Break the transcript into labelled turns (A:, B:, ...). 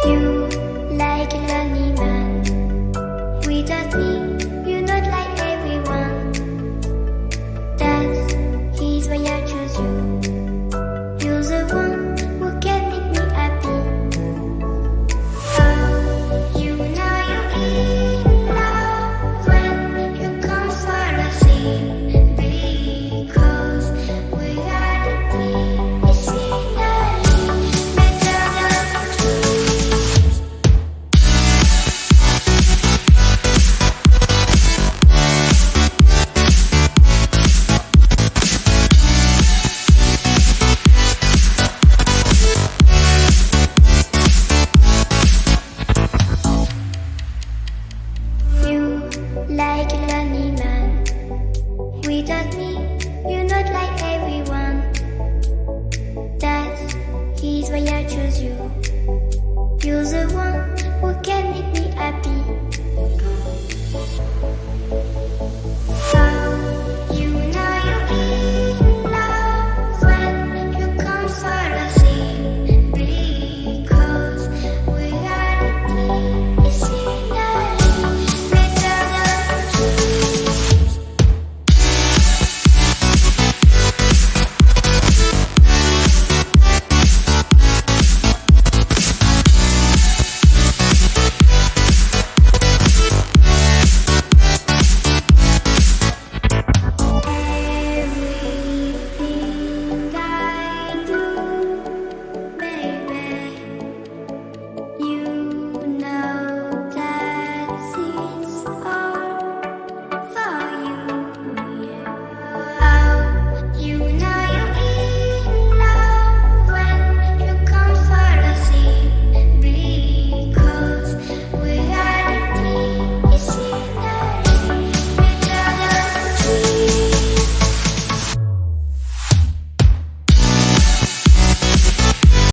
A: You like a lonely man. Without me, you're not like everyone. That's he's why I choose you. You're the one who can make me happy. Oh, you know you're in love when you come for the sea. Because without me, it's finally better than you like a lonely man. Without me, you're not like everyone. That's he's why I choose you.